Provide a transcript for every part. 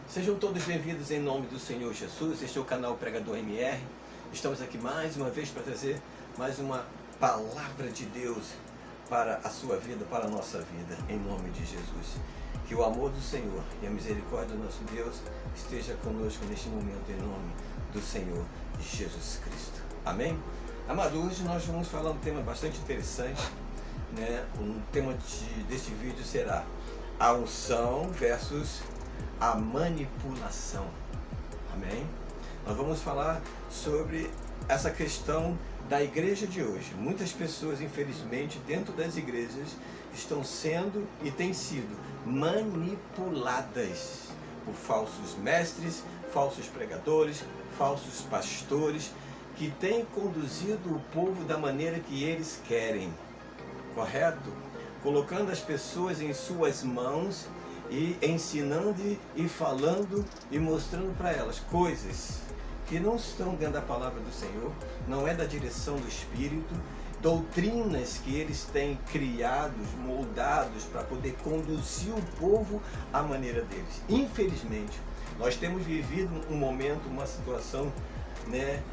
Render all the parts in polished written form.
Sejam todos bem-vindos em nome do Senhor Jesus. Este é o canal Pregador MR. Estamos aqui mais uma vez para trazer mais uma palavra de Deus para a sua vida, para a nossa vida, em nome de Jesus. Que o amor do Senhor e a misericórdia do nosso Deus esteja conosco neste momento, em nome do Senhor Jesus Cristo. Amém? Amado, hoje nós vamos falar um tema bastante interessante, né? O tema deste vídeo será a unção versus a manipulação. Amém? Nós vamos falar sobre essa questão da igreja de hoje. Muitas pessoas, infelizmente, dentro das igrejas estão sendo e têm sido manipuladas por falsos mestres, falsos pregadores, falsos pastores, que têm conduzido o povo da maneira que eles querem. Correto? Colocando as pessoas em suas mãos e ensinando e falando e mostrando para elas coisas que não estão dentro da palavra do Senhor, não é da direção do Espírito, doutrinas que eles têm criados, moldados para poder conduzir o povo à maneira deles. Infelizmente, nós temos vivido um momento, uma situação, né,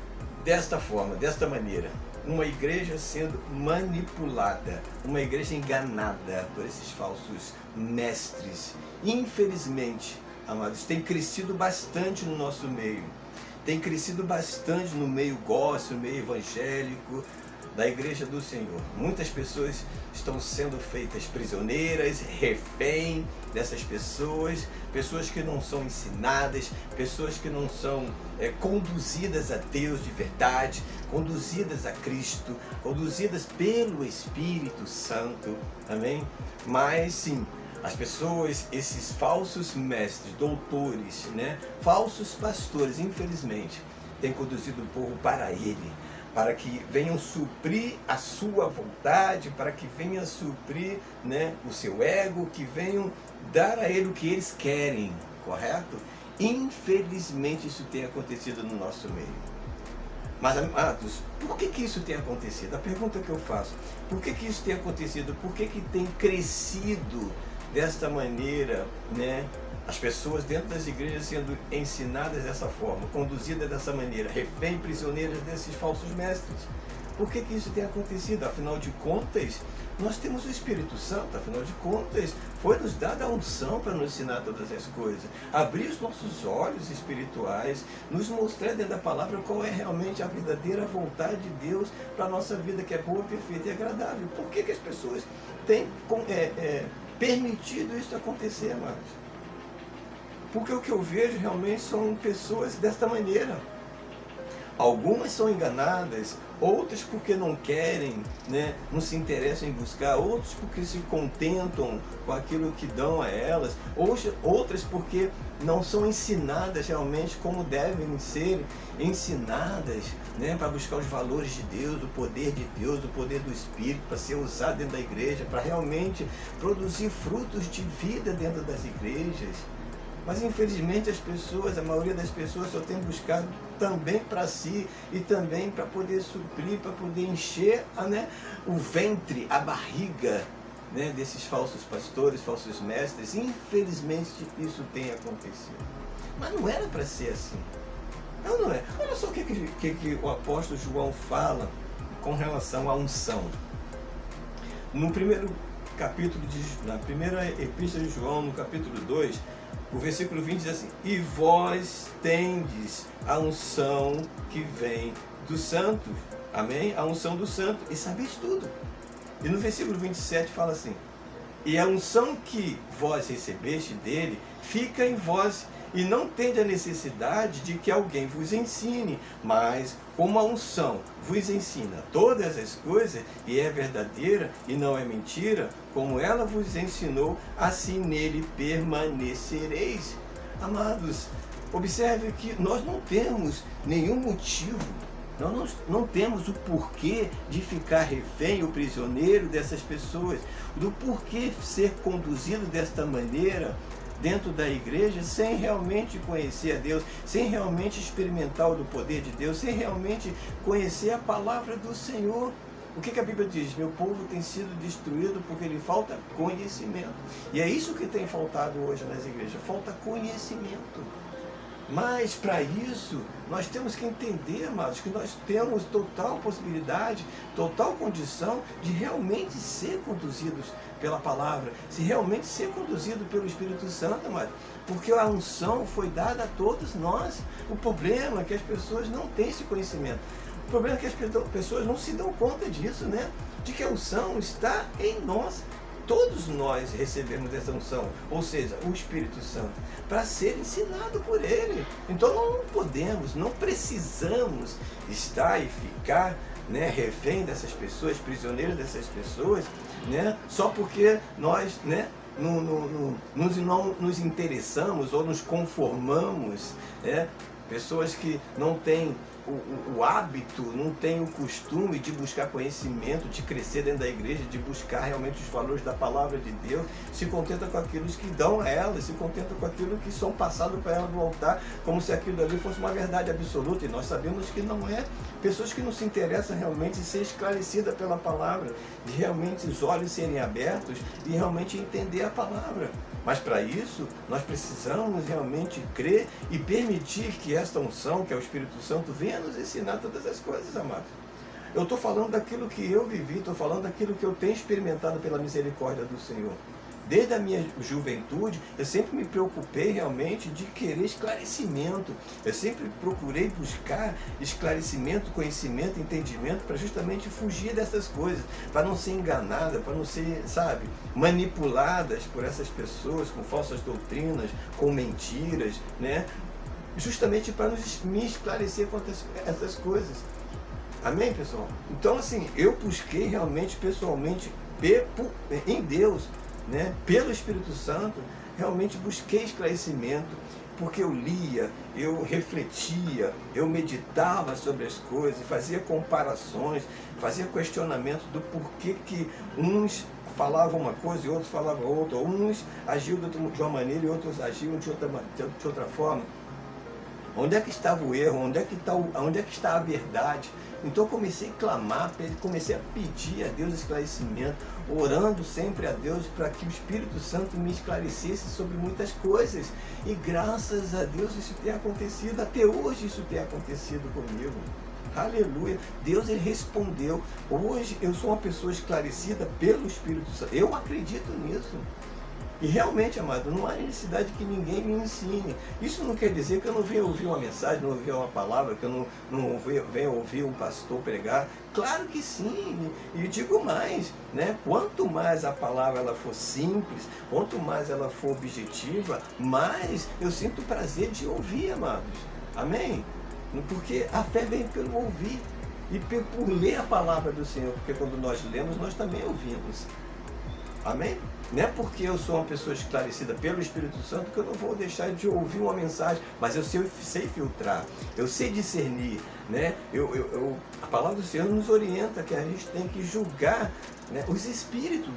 desta forma, desta maneira. Uma igreja sendo manipulada, uma igreja enganada por esses falsos mestres. Infelizmente, amados, tem crescido bastante no nosso meio. Tem crescido bastante no meio gospel, no meio evangélico, da igreja do Senhor. Muitas pessoas estão sendo feitas prisioneiras, refém dessas pessoas, pessoas que não são ensinadas, pessoas que não são conduzidas a Deus de verdade, conduzidas a Cristo, conduzidas pelo Espírito Santo, amém? Mas sim, as pessoas, esses falsos mestres, doutores, né, falsos pastores, infelizmente, têm conduzido o povo para ele, para que venham suprir a sua vontade, para que venham suprir, né, o seu ego, que venham dar a ele o que eles querem, correto? Infelizmente isso tem acontecido no nosso meio. Mas, amados, por que isso tem acontecido? A pergunta que eu faço, por que isso tem acontecido? Por que tem crescido desta maneira, né? As pessoas dentro das igrejas sendo ensinadas dessa forma, conduzidas dessa maneira, refém, prisioneiras desses falsos mestres. Por que isso tem acontecido? Afinal de contas, nós temos o Espírito Santo, afinal de contas, foi nos dada a unção para nos ensinar todas as coisas, abrir os nossos olhos espirituais, nos mostrar dentro da palavra qual é realmente a verdadeira vontade de Deus para a nossa vida, que é boa, perfeita e agradável. Por que as pessoas têm permitido isso acontecer, amados? Porque o que eu vejo realmente são pessoas desta maneira. Algumas são enganadas, outras porque não querem, né, não se interessam em buscar, outros porque se contentam com aquilo que dão a elas, outras porque não são ensinadas realmente como devem ser ensinadas, né, para buscar os valores de Deus, o poder de Deus, o poder do Espírito, para ser usado dentro da igreja, para realmente produzir frutos de vida dentro das igrejas. Mas infelizmente as pessoas, a maioria das pessoas só tem buscado também para si e também para poder suprir, para poder encher, né, o ventre, a barriga, né, desses falsos pastores, falsos mestres. Infelizmente isso tem acontecido. Mas não era para ser assim. Não é. Olha só o que o apóstolo João fala com relação à unção. No primeiro capítulo, na primeira epístola de João, no capítulo 2, o versículo 20 diz assim: e vós tendes a unção que vem do santo, amém? A unção do santo, e sabeis tudo. E no versículo 27 fala assim: e a unção que vós recebeste dele fica em vós, e não tende a necessidade de que alguém vos ensine, mas como a unção vos ensina todas as coisas, e é verdadeira e não é mentira, como ela vos ensinou, assim nele permanecereis. Amados, observe que nós não temos nenhum motivo, nós não temos o porquê de ficar refém ou prisioneiro dessas pessoas, do porquê ser conduzido desta maneira dentro da igreja, sem realmente conhecer a Deus, sem realmente experimentar o do poder de Deus, sem realmente conhecer a palavra do Senhor. O que a Bíblia diz? Meu povo tem sido destruído porque lhe falta conhecimento. E é isso que tem faltado hoje nas igrejas, falta conhecimento. Mas para isso, nós temos que entender, amados, que nós temos total possibilidade, total condição de realmente ser conduzidos pela palavra, se realmente ser conduzido pelo Espírito Santo, amados, porque a unção foi dada a todos nós. O problema é que as pessoas não têm esse conhecimento. O problema é que as pessoas não se dão conta disso, né? De que a unção está em nós. Todos nós recebemos essa unção, ou seja, o Espírito Santo, para ser ensinado por Ele. Então não podemos, não precisamos estar e ficar, né, refém dessas pessoas, prisioneiros dessas pessoas, né, só porque nós, né, não nos interessamos ou nos conformamos, né, pessoas que não têm o hábito, não tem o costume de buscar conhecimento, de crescer dentro da igreja, de buscar realmente os valores da palavra de Deus, se contenta com aquilo que dão a ela, se contenta com aquilo que são passados para ela no altar, como se aquilo ali fosse uma verdade absoluta, e nós sabemos que não é. Pessoas que não se interessam realmente em ser esclarecida pela palavra, de realmente os olhos serem abertos e realmente entender a palavra. Mas para isso, nós precisamos realmente crer e permitir que esta unção, que é o Espírito Santo, venha nos ensinar todas as coisas, amados. Eu estou falando daquilo que eu vivi, estou falando daquilo que eu tenho experimentado pela misericórdia do Senhor. Desde a minha juventude, eu sempre me preocupei realmente de querer esclarecimento. Eu sempre procurei buscar esclarecimento, conhecimento, entendimento, para justamente fugir dessas coisas, para não ser enganada, para não ser, sabe, manipuladas por essas pessoas com falsas doutrinas, com mentiras, né? Justamente para me esclarecer quanto a essas coisas. Amém, pessoal? Então, assim, eu busquei realmente, pessoalmente, em Deus, né, pelo Espírito Santo, realmente busquei esclarecimento, porque eu lia, eu refletia, eu meditava sobre as coisas, fazia comparações, fazia questionamentos do porquê que uns falavam uma coisa e outros falavam outra, uns agiam de uma maneira e outros agiam de outra forma. Onde é que estava o erro? Onde é que está a verdade? Então eu comecei a clamar, comecei a pedir a Deus esclarecimento, orando sempre a Deus para que o Espírito Santo me esclarecesse sobre muitas coisas. E graças a Deus isso tem acontecido, até hoje isso tem acontecido comigo. Aleluia. Deus, Ele respondeu. Hoje eu sou uma pessoa esclarecida pelo Espírito Santo. Eu acredito nisso. E realmente, amado, não há necessidade que ninguém me ensine. Isso não quer dizer que eu não venha ouvir uma mensagem, não ouvir uma palavra, que eu não venha ouvir um pastor pregar. Claro que sim. E digo mais, né? Quanto mais a palavra ela for simples, quanto mais ela for objetiva, mais eu sinto prazer de ouvir, amados. Amém? Porque a fé vem pelo ouvir e por ler a palavra do Senhor, porque quando nós lemos, nós também ouvimos. Amém? Não é porque eu sou uma pessoa esclarecida pelo Espírito Santo que eu não vou deixar de ouvir uma mensagem, mas eu sei filtrar, eu sei discernir, né? A palavra do Senhor nos orienta que a gente tem que julgar, né, os espíritos.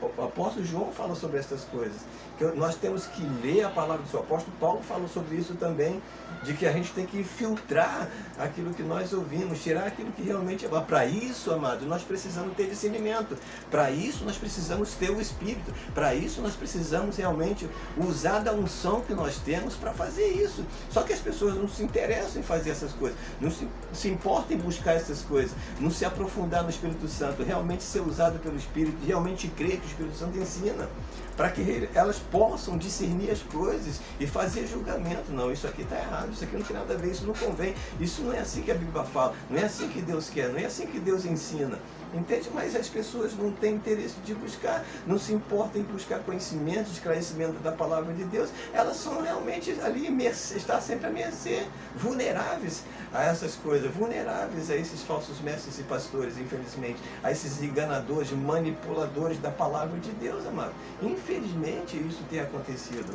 O apóstolo João fala sobre essas coisas, que nós temos que ler a palavra do seu apóstolo Paulo fala sobre isso também, de que a gente tem que filtrar aquilo que nós ouvimos, tirar aquilo que realmente é. Para isso, amado, nós precisamos ter discernimento, para isso nós precisamos ter o Espírito, para isso nós precisamos realmente usar da unção que nós temos para fazer isso. Só que as pessoas não se interessam em fazer essas coisas, não se importam em buscar essas coisas, não se aprofundar no Espírito Santo, realmente ser usado pelo Espírito, realmente crer que o Espírito Santo ensina, para que elas possam discernir as coisas e fazer julgamento. Não, isso aqui está errado, isso aqui não tem nada a ver, isso não convém, isso não é assim que a Bíblia fala, não é assim que Deus quer, não é assim que Deus ensina. Entende? Mas as pessoas não têm interesse de buscar, não se importam em buscar conhecimento, esclarecimento da palavra de Deus. Elas são realmente ali, está sempre a mercê, vulneráveis a essas coisas, vulneráveis a esses falsos mestres e pastores, infelizmente, a esses enganadores, manipuladores da palavra de Deus, amado. Infelizmente isso tem acontecido.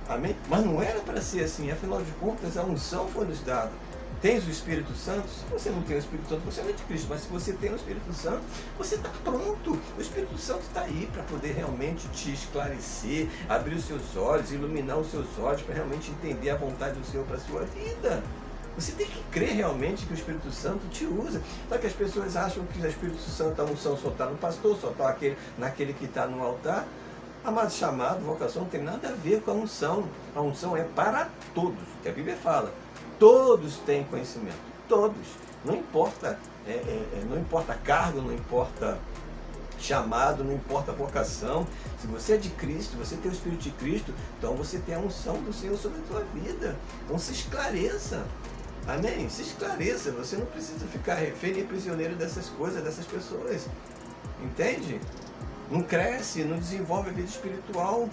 Amém? Mas não era para ser assim, afinal de contas a unção foi nos dada. Tens o Espírito Santo? Se você não tem o Espírito Santo, você não é de Cristo, mas se você tem o Espírito Santo, você está pronto. O Espírito Santo está aí para poder realmente te esclarecer, abrir os seus olhos, iluminar os seus olhos, para realmente entender a vontade do Senhor para a sua vida. Você tem que crer realmente que o Espírito Santo te usa. Só que as pessoas acham que o Espírito Santo, a unção só está no pastor, só está naquele que está no altar. Mas chamado, vocação não tem nada a ver com a unção. A unção é para todos, o que a Bíblia fala. Todos têm conhecimento, todos. Não importa, não importa cargo, não importa chamado, não importa vocação. Se você é de Cristo, você tem o Espírito de Cristo, então você tem a unção do Senhor sobre a sua vida. Então se esclareça. Amém? Se esclareça. Você não precisa ficar refém nem prisioneiro dessas coisas, dessas pessoas. Entende? Não cresce, não desenvolve a vida espiritual.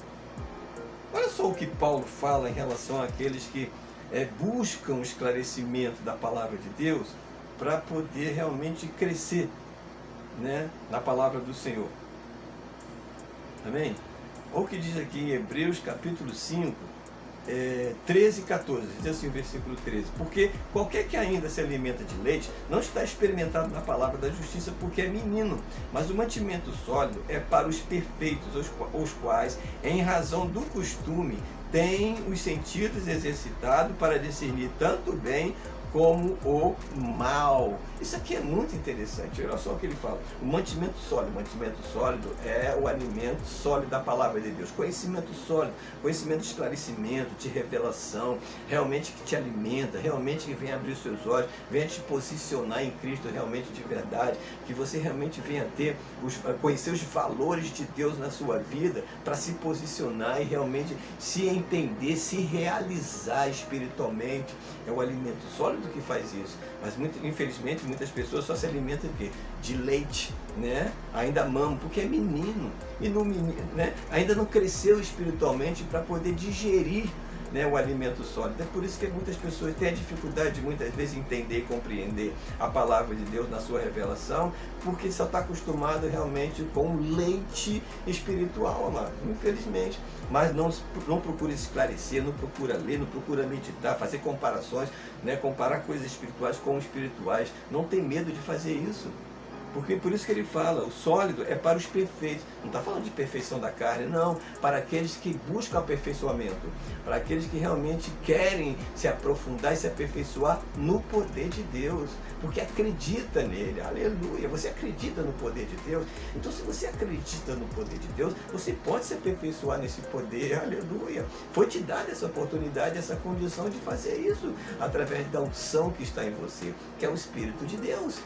Olha só o que Paulo fala em relação àqueles que buscam o esclarecimento da palavra de Deus para poder realmente crescer, né, na palavra do Senhor. Amém? Olha o que diz aqui em Hebreus capítulo 5, 13 e 14, diz assim o versículo 13: porque qualquer que ainda se alimenta de leite não está experimentado na palavra da justiça, porque é menino, mas o mantimento sólido é para os perfeitos, os quais, em razão do costume, têm os sentidos exercitados para discernir tanto o bem como o mal. Isso aqui é muito interessante. Olha só o que ele fala. O mantimento sólido é o alimento sólido da palavra de Deus. Conhecimento sólido, conhecimento de esclarecimento, de revelação, realmente que te alimenta, realmente que vem abrir os seus olhos, venha te posicionar em Cristo realmente de verdade, que você realmente venha ter, conhecer os valores de Deus na sua vida, para se posicionar e realmente se entender, se realizar espiritualmente. É o alimento sólido que faz isso. Mas infelizmente muitas pessoas só se alimentam de quê? De leite, né? Ainda mamam, porque é menino. E no menino, né? Ainda não cresceu espiritualmente para poder digerir, né, o alimento sólido. É por isso que muitas pessoas têm a dificuldade de muitas vezes entender e compreender a palavra de Deus na sua revelação, porque só está acostumado realmente com o leite espiritual, amado, infelizmente. Mas não procura esclarecer, não procura ler, não procura meditar, fazer comparações, né, comparar coisas espirituais com espirituais. Não tem medo de fazer isso. Porque por isso que ele fala, o sólido é para os perfeitos. Não está falando de perfeição da carne, não. Para aqueles que buscam aperfeiçoamento. Para aqueles que realmente querem se aprofundar e se aperfeiçoar no poder de Deus. Porque acredita nele, aleluia. Você acredita no poder de Deus? Então se você acredita no poder de Deus, você pode se aperfeiçoar nesse poder, aleluia. Foi te dada essa oportunidade, essa condição de fazer isso, através da unção que está em você, que é o Espírito de Deus.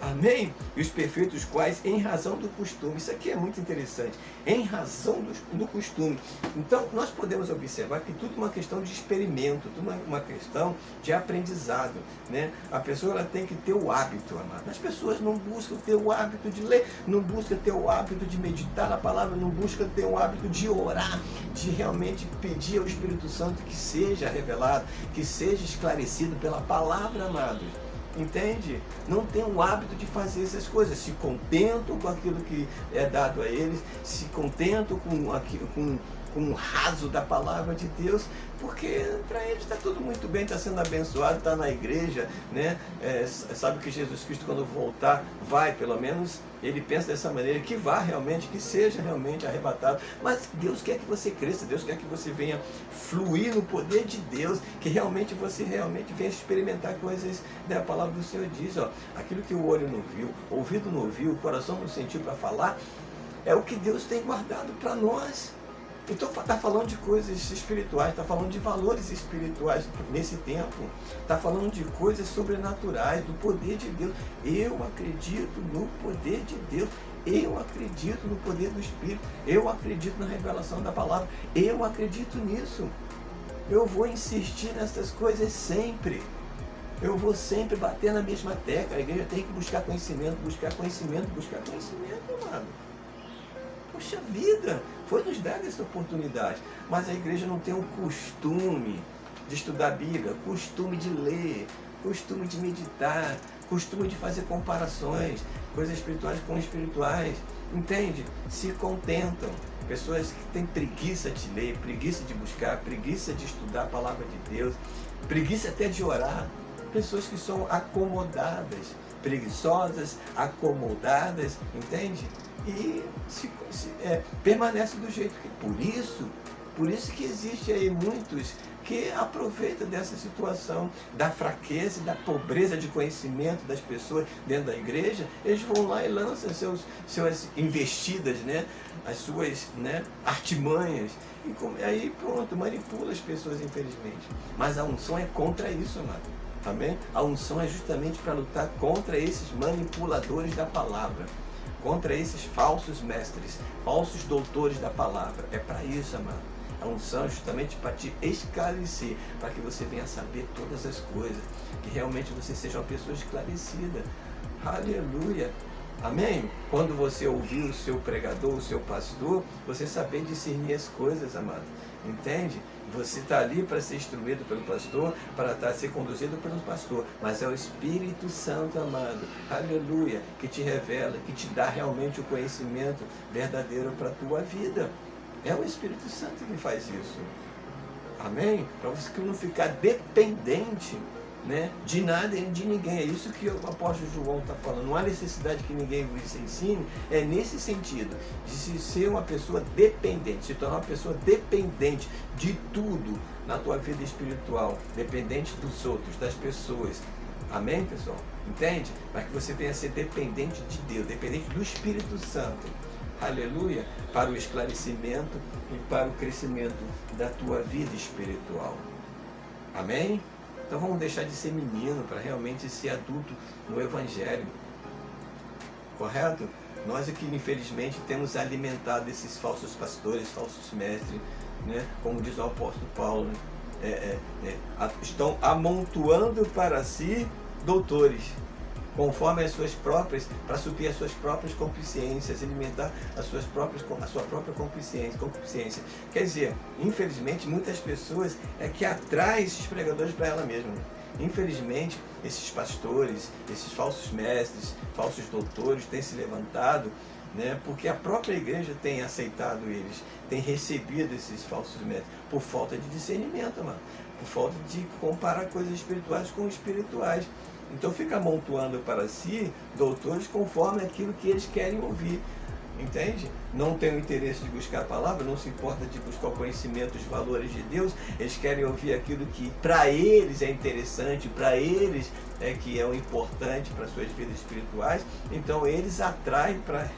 Amém? E os perfeitos quais, em razão do costume. Isso aqui é muito interessante. Em razão do costume. Então, nós podemos observar que tudo é uma questão de experimento, tudo é uma questão de aprendizado, né? A pessoa ela tem que ter o hábito, amado. As pessoas não buscam ter o hábito de ler, não buscam ter o hábito de meditar na palavra, não buscam ter o hábito de orar, de realmente pedir ao Espírito Santo que seja revelado, que seja esclarecido pela palavra, amados. Entende? Não tem o hábito de fazer essas coisas, se contentam com aquilo que é dado a eles, se contentam com o raso da palavra de Deus, porque para eles está tudo muito bem, está sendo abençoado, está na igreja, né? Sabe que Jesus Cristo, quando voltar, vai, pelo menos ele pensa dessa maneira, que vá realmente, que seja realmente arrebatado. Mas Deus quer que você cresça, Deus quer que você venha fluir no poder de Deus, que realmente você realmente venha experimentar coisas, né? A palavra do Senhor diz, ó, aquilo que o olho não viu, o ouvido não ouviu, o coração não sentiu para falar, é o que Deus tem guardado para nós. Então está falando de coisas espirituais, está falando de valores espirituais nesse tempo, está falando de coisas sobrenaturais, do poder de Deus. Eu acredito no poder de Deus, eu acredito no poder do Espírito, eu acredito na revelação da palavra, eu acredito nisso. Eu vou insistir nessas coisas sempre. Eu vou sempre bater na mesma tecla. A igreja tem que buscar conhecimento, amado. Poxa vida, foi nos dada essa oportunidade, mas a igreja não tem o costume de estudar a Bíblia, costume de ler, costume de meditar, costume de fazer comparações, coisas espirituais com espirituais, entende? Se contentam. Pessoas que têm preguiça de ler, preguiça de buscar, preguiça de estudar a palavra de Deus, preguiça até de orar. Pessoas que são acomodadas, preguiçosas, acomodadas, entende? E permanece do jeito que. Por Por isso que existe aí muitos que aproveitam dessa situação da fraqueza e da pobreza de conhecimento das pessoas dentro da igreja. Eles vão lá e lançam suas investidas, né? As suas, né, artimanhas. E aí pronto, manipula as pessoas, infelizmente. Mas a unção é contra isso, amado. Amém? A unção é justamente para lutar contra esses manipuladores da palavra, contra esses falsos mestres, falsos doutores da palavra. É para isso, amado. A unção é justamente para te esclarecer, para que você venha saber todas as coisas, que realmente você seja uma pessoa esclarecida. Aleluia! Amém? Quando você ouvir o seu pregador, o seu pastor, você saber discernir as coisas, amado. Entende? Você está ali para ser instruído pelo pastor, para ser conduzido pelo pastor, mas é o Espírito Santo, amado, aleluia, que te revela, que te dá realmente o conhecimento verdadeiro para a tua vida. É o Espírito Santo que faz isso. Amém? Para você não ficar dependente, né, de nada e de ninguém. É isso que o apóstolo João está falando. Não há necessidade que ninguém vos ensine. É nesse sentido, de se ser uma pessoa dependente, se tornar uma pessoa dependente de tudo na tua vida espiritual, dependente dos outros, das pessoas. Amém, pessoal? Entende? Para que você venha a ser dependente de Deus, dependente do Espírito Santo. Aleluia, para o esclarecimento e para o crescimento da tua vida espiritual. Amém? Então vamos deixar de ser menino para realmente ser adulto no Evangelho. Correto? Nós aqui, infelizmente, temos alimentado esses falsos pastores, falsos mestres, né? Como diz o apóstolo Paulo, né? Estão amontoando para si doutores, conforme as suas próprias, para suprir as suas próprias concupiscências, alimentar a sua própria concupiscência. Quer dizer, infelizmente, muitas pessoas é que atraem esses pregadores para ela mesma. Infelizmente, esses pastores, esses falsos mestres, falsos doutores têm se levantado, né, porque a própria igreja tem aceitado eles, tem recebido esses falsos mestres, por falta de discernimento, mano, por falta de comparar coisas espirituais com espirituais. Então fica amontoando para si doutores conforme aquilo que eles querem ouvir. Entende? Não tem o interesse de buscar a palavra, não se importa de buscar o conhecimento, os valores de Deus. Eles querem ouvir aquilo que para eles é interessante, para eles é que é o importante para suas vidas espirituais. Então eles atraem para...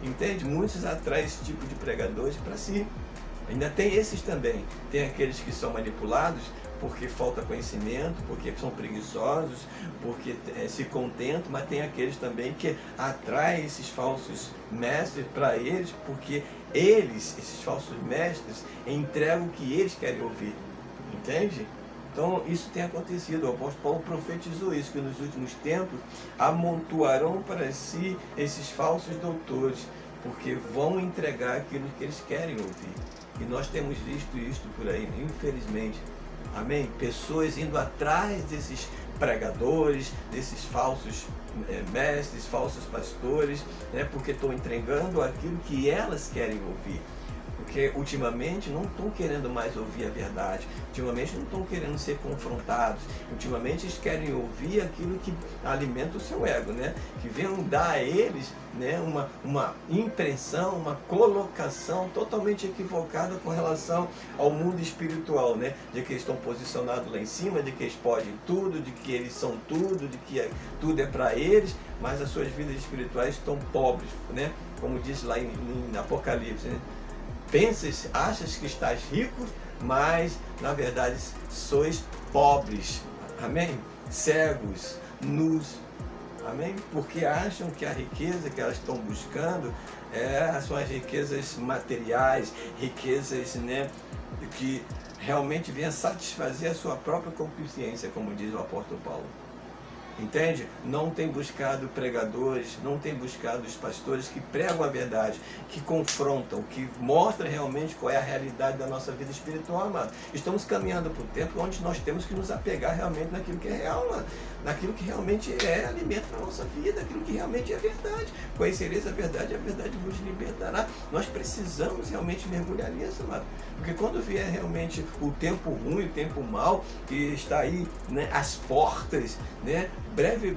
Entende? Muitos atraem esse tipo de pregadores para si. Ainda tem esses também. Tem aqueles que são manipulados porque falta conhecimento, porque são preguiçosos, porque se contentam, mas tem aqueles também que atraem esses falsos mestres para eles, porque eles, esses falsos mestres, entregam o que eles querem ouvir. Entende? Então isso tem acontecido. O apóstolo Paulo profetizou isso, que nos últimos tempos amontoarão para si esses falsos doutores, porque vão entregar aquilo que eles querem ouvir. E nós temos visto isso por aí, infelizmente. Amém? Pessoas indo atrás desses pregadores, desses falsos mestres, falsos pastores, né? Porque estão entregando aquilo que elas querem ouvir. Porque ultimamente não estão querendo mais ouvir a verdade, ultimamente não estão querendo ser confrontados, ultimamente eles querem ouvir aquilo que alimenta o seu ego, né? Que venham dar a eles, né, uma impressão, uma colocação totalmente equivocada com relação ao mundo espiritual, né? De que eles estão posicionados lá em cima, de que eles podem tudo, de que eles são tudo, de que tudo é para eles, mas as suas vidas espirituais estão pobres, né? Como diz lá em Apocalipse, né? Pensas, achas que estás rico, mas na verdade sois pobres. Amém? Cegos, nus. Amém? Porque acham que a riqueza que elas estão buscando são as riquezas materiais, riquezas, né, que realmente venham satisfazer a sua própria concupiscência, como diz o apóstolo Paulo. Entende? Não tem buscado pregadores, não tem buscado os pastores que pregam a verdade, que confrontam, que mostram realmente qual é a realidade da nossa vida espiritual, amado. Estamos caminhando para um tempo onde nós temos que nos apegar realmente naquilo que é real, mano. Naquilo que realmente é alimento para a nossa vida, aquilo que realmente é verdade. Conhecereis a verdade vos libertará. Nós precisamos realmente mergulhar nisso, amado. Porque quando vier realmente o tempo ruim, o tempo mau, que está aí, né, às portas, né, breve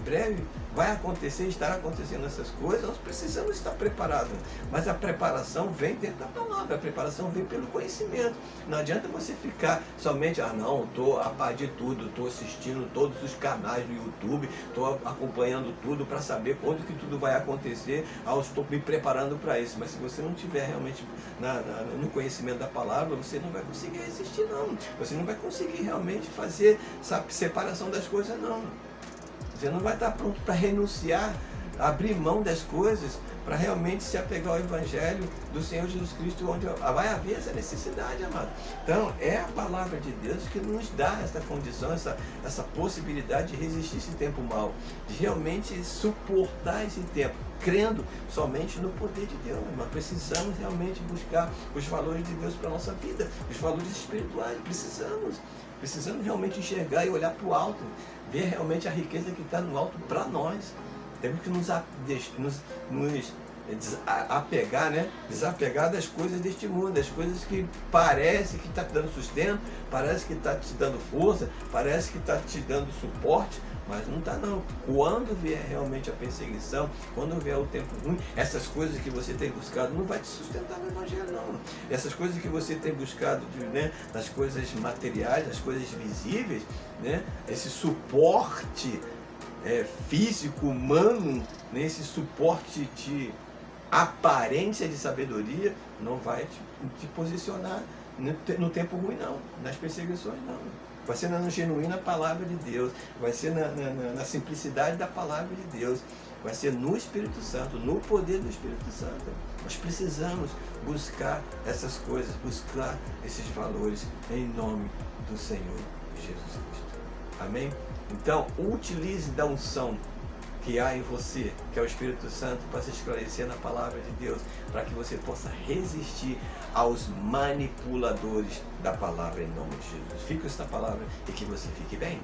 vai acontecer, estará acontecendo essas coisas, nós precisamos estar preparados. Mas a preparação vem dentro da palavra, a preparação vem pelo conhecimento. Não adianta você ficar somente, não, estou a par de tudo, estou assistindo todos os canais do YouTube, estou acompanhando tudo para saber quando que tudo vai acontecer, estou me preparando para isso. Mas se você não tiver realmente no conhecimento da palavra, você não vai conseguir resistir, não. Você não vai conseguir realmente fazer essa separação das coisas, não. Você não vai estar pronto para renunciar, abrir mão das coisas, para realmente se apegar ao Evangelho do Senhor Jesus Cristo, onde vai haver essa necessidade, amado. Então, é a palavra de Deus que nos dá essa condição, essa possibilidade de resistir esse tempo mau, de realmente suportar esse tempo, crendo somente no poder de Deus. Nós precisamos realmente buscar os valores de Deus para a nossa vida, os valores espirituais, precisamos realmente enxergar e olhar para o alto, ver realmente a riqueza que está no alto para nós. Temos que nos apegar, desapegar das coisas deste mundo, das coisas que parece que está te dando sustento, parece que está te dando força, parece que está te dando suporte, mas não está não. Quando vier realmente a perseguição, quando vier o tempo ruim, essas coisas que você tem buscado não vai te sustentar no Evangelho, não. Essas coisas que você tem buscado, das coisas materiais, das coisas visíveis, esse suporte físico, humano, esse suporte de aparência de sabedoria, não vai te posicionar no tempo ruim, não, nas perseguições, não. Vai ser na genuína palavra de Deus, vai ser na simplicidade da palavra de Deus, vai ser no Espírito Santo, no poder do Espírito Santo. Nós precisamos buscar essas coisas, buscar esses valores em nome do Senhor Jesus Cristo. Amém? Então, utilize da unção que há em você, que é o Espírito Santo, para se esclarecer na palavra de Deus, para que você possa resistir aos manipuladores da palavra em nome de Jesus. Fique com esta palavra e que você fique bem.